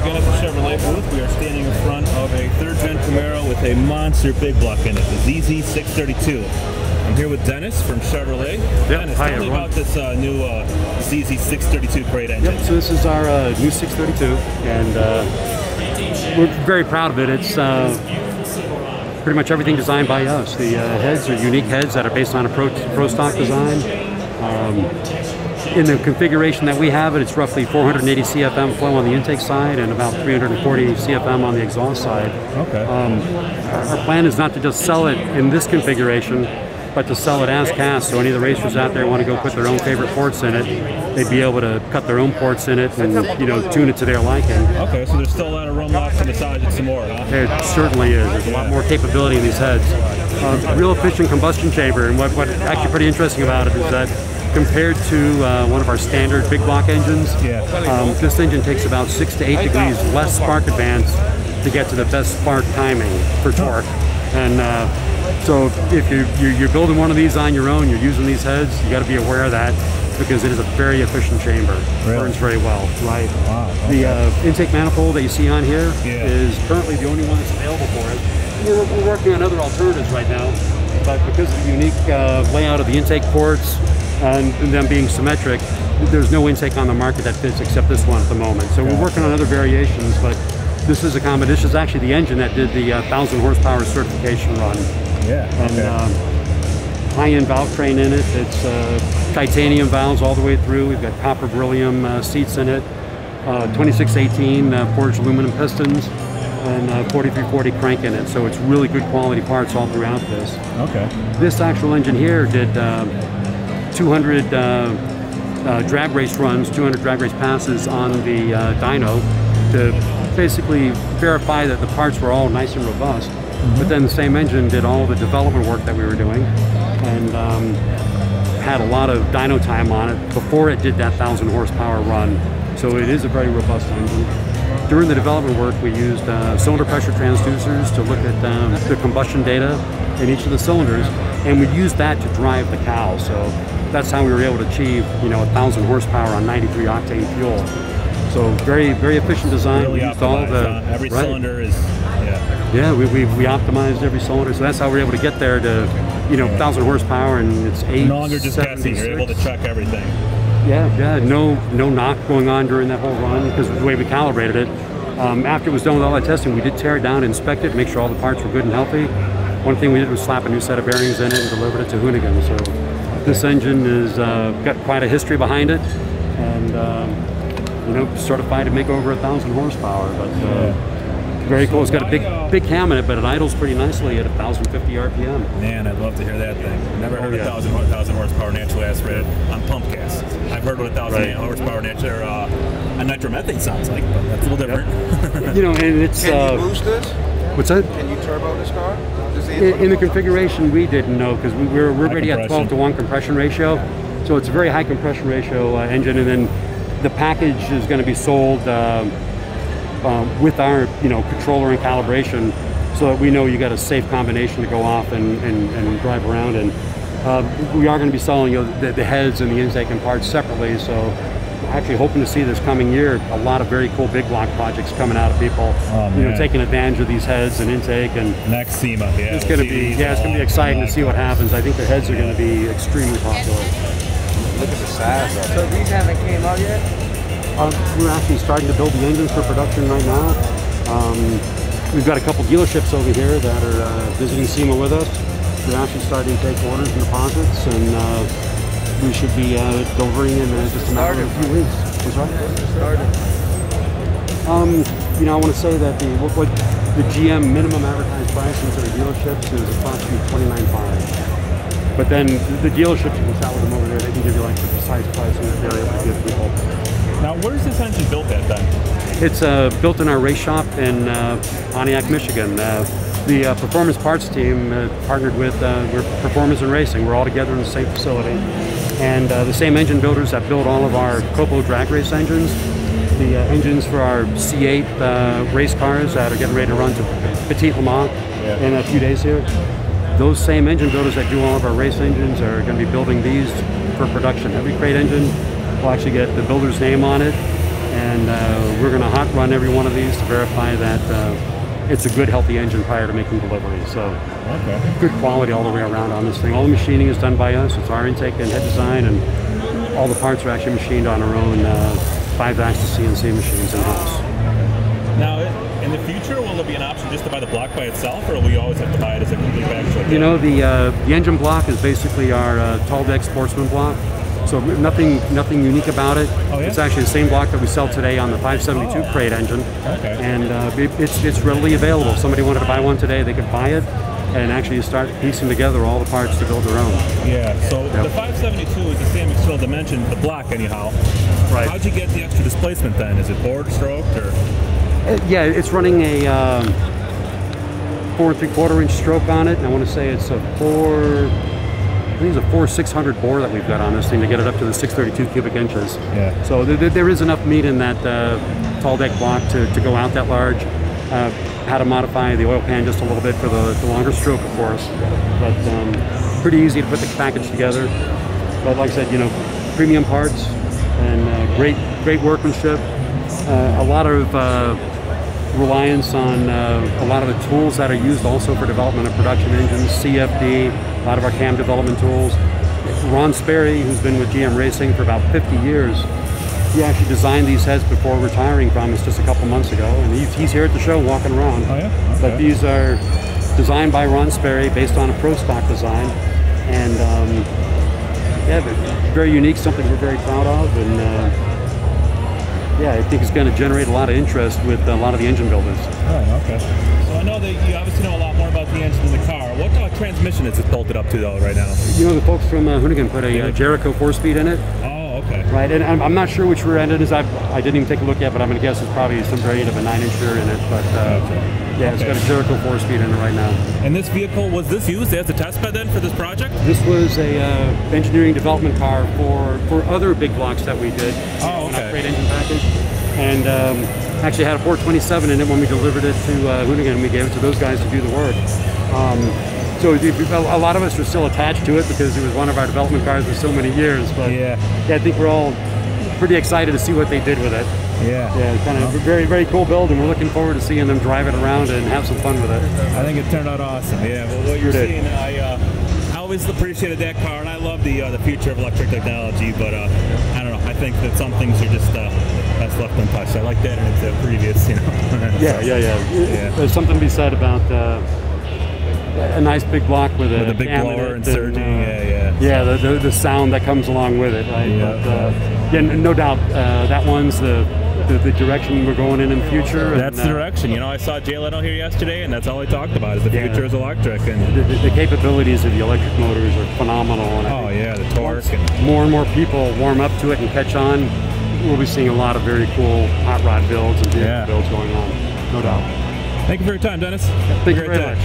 again at the Chevrolet booth. We are standing in front of a third-gen Camaro with a monster big block in it, the ZZ632. I'm here with Dennis from Chevrolet. Yep. Dennis, Hi, tell me everyone. about this new ZZ632 crate engine. Yep, so this is our new 632, and we're very proud of it. It's pretty much everything designed by us. The heads are unique heads that are based on a pro stock design. In the configuration that we have it's roughly 480 CFM flow on the intake side and about 340 CFM on the exhaust side. Okay. Our plan is not to just sell it in this configuration, but to sell it as cast. So any of the racers out there want to go put their own favorite ports in it, they'd be able to cut their own ports in it and tune it to their liking. Okay, so there's still a lot of room left to massage it some more, huh? There certainly is. There's a lot more capability in these heads. Real efficient combustion chamber, and what's actually pretty interesting about it is that compared to one of our standard big block engines, this engine takes about 6 to 8 degrees less spark advance to get to the best spark timing for torque. And so if you're building one of these on your own, you're using these heads, you got to be aware of that because it is a very efficient chamber. Really? Burns very well. Right. Wow. Okay. The intake manifold that you see on here is currently the only one that's available for it. We're working on other alternatives right now, but because of the unique layout of the intake ports and them being symmetric, there's no intake on the market that fits except this one at the moment. So we're working on other variations, but this is a combination. This is actually the engine that did the 1,000 horsepower certification run. Yeah. And high-end valve train in it. It's titanium valves all the way through. We've got copper beryllium seats in it. 2618 forged aluminum pistons. And 4340 crank in it, so it's really good quality parts all throughout this. Okay. This actual engine here did 200 drag race runs, 200 drag race passes on the dyno to basically verify that the parts were all nice and robust. But then the same engine did all the development work that we were doing and had a lot of dyno time on it before it did that 1,000 horsepower run. So it is a very robust engine. During the development work, we used cylinder pressure transducers to look at the combustion data in each of the cylinders, and we used that to drive the cow. So that's how we were able to achieve, 1,000 horsepower on 93 octane fuel. So very, very efficient design. Really we used all the every cylinder is we optimized every cylinder. So that's how we were able to get there to 1,000 horsepower, and it's 8. No longer just guessing. You're able to check everything. Yeah, no knock going on during that whole run because of the way we calibrated it. After it was done with all that testing, we did tear it down, inspect it, make sure all the parts were good and healthy. One thing we did was slap a new set of bearings in it and delivered it to Hoonigan. So this engine has got quite a history behind it, and certified to make over 1,000 horsepower. But very cool. It's got a big cam in it, but it idles pretty nicely at 1,050 RPM. Man, I'd love to hear that thing. Never heard 1,000 horsepower naturally aspirated on pump gas. I've heard what 1,000 horsepower a nitromethane sounds like, but that's a little different. And it's. Can you boost this? What's that? Can you turbo this car? In the configuration, we didn't know because we're already at 12-to-1 compression ratio, so it's a very high compression ratio engine, and then the package is going to be sold with our controller and calibration, so that we know you got a safe combination to go off and drive around. And we are going to be selling the heads and the intake and parts separately. So actually hoping to see this coming year a lot of very cool big block projects coming out of people, taking advantage of these heads and intake. And next SEMA, it's going to be exciting to see what happens. I think the heads are going to be extremely popular. Look at the size of it. So these haven't came out yet? We're actually starting to build the engines for production right now. We've got a couple dealerships over here that are visiting SEMA with us. We're actually starting to take orders and deposits, and we should be delivering in just a matter of a few weeks. What's right? I want to say that what the GM minimum advertised price into the dealerships is approximately $29,500. But then the dealerships, you can chat with them over there, they can give you like the precise pricing that they're able to give people. Now, where's this engine built at then? It's built in our race shop in Pontiac, Michigan. The performance parts team partnered with Performance and Racing. We're all together in the same facility. And the same engine builders that build all of our Copo drag race engines, the engines for our C8 race cars that are getting ready to run to Petit Le Mans in a few days here. Those same engine builders that do all of our race engines are going to be building these for production. Every crate engine will actually get the builder's name on it, and we're going to hot run every one of these to verify that it's a good, healthy engine prior to making delivery. So good quality all the way around on this thing. All the machining is done by us. It's our intake and head design, and all the parts are actually machined on our own 5-axis CNC machines in-house. Now, in the future, will there be an option just to buy the block by itself, or will you always have to buy it as a complete package? Like you know, the engine block is basically our tall deck sportsman block. So nothing unique about it. Oh, yeah? It's actually the same block that we sell today on the 572 crate engine. Okay. And it's readily available. If somebody wanted to buy one today, they could buy it and actually start piecing together all the parts to build their own. Yeah, so the 572 is the same external dimension, the block anyhow. Right. How'd you get the extra displacement then? Is it board stroked or? Yeah, it's running a 4 3/4 inch stroke on it. And I want to say it's a 4/600 bore that we've got on this thing to get it up to the 632 cubic inches. Yeah. So there is enough meat in that tall deck block to go out that large. How to modify the oil pan just a little bit for the longer stroke, of course. But pretty easy to put the package together. But like I said, you know, premium parts and great workmanship. A lot of reliance on a lot of the tools that are used also for development of production engines, CFD, a lot of our cam development tools. Ron Sperry, who's been with GM Racing for about 50 years, he actually designed these heads before retiring from us just a couple months ago, and he's here at the show walking around. Oh yeah? Okay. But these are designed by Ron Sperry based on a pro stock design, and yeah, very unique, something we're very proud of, and yeah, I think it's going to generate a lot of interest with a lot of the engine builders. Oh, okay. So I know that you obviously know a lot more about the engine than the car. What transmission is it bolted up to though right now? You know, the folks from Hoonigan put a Jericho 4-speed in it. Oh, okay. Right, and I'm not sure which rear end it is. I didn't even take a look yet, but I'm going to guess it's probably some variant of a 9-inch rear in it. But yeah, it's got a Jericho 4-speed in it right now. And this vehicle, was this used as a test bed then for this project? This was a engineering development car for other big blocks that we did. Oh, okay. An upgrade engine package. And actually had a 427 in it when we delivered it to Hoonigan. We gave it to those guys to do the work. So a lot of us are still attached to it because it was one of our development cars for so many years. But yeah, I think we're all pretty excited to see what they did with it. Yeah. Yeah, kind of a very, very cool build, and we're looking forward to seeing them drive it around and have some fun with it. I think it turned out awesome. Yeah, well, what you're seeing, I always appreciated that car, and I love the future of electric technology, but I don't know, I think that some things are just that's left untouched. I like that in its previous, you know. Yeah. There's something to be said about a nice big block with a big blower and surging, yeah, the sound that comes along with it, right? Yeah, but, yeah, no doubt that one's the direction we're going in the future. That's the direction. You know, I saw Jay Leno here yesterday, and that's all he talked about is the future is electric. And the capabilities of the electric motors are phenomenal. And the torque. And more and more people warm up to it and catch on. We'll be seeing a lot of very cool hot rod builds and vehicle builds going on, no doubt. Thank you for your time, Dennis. Thank you very much.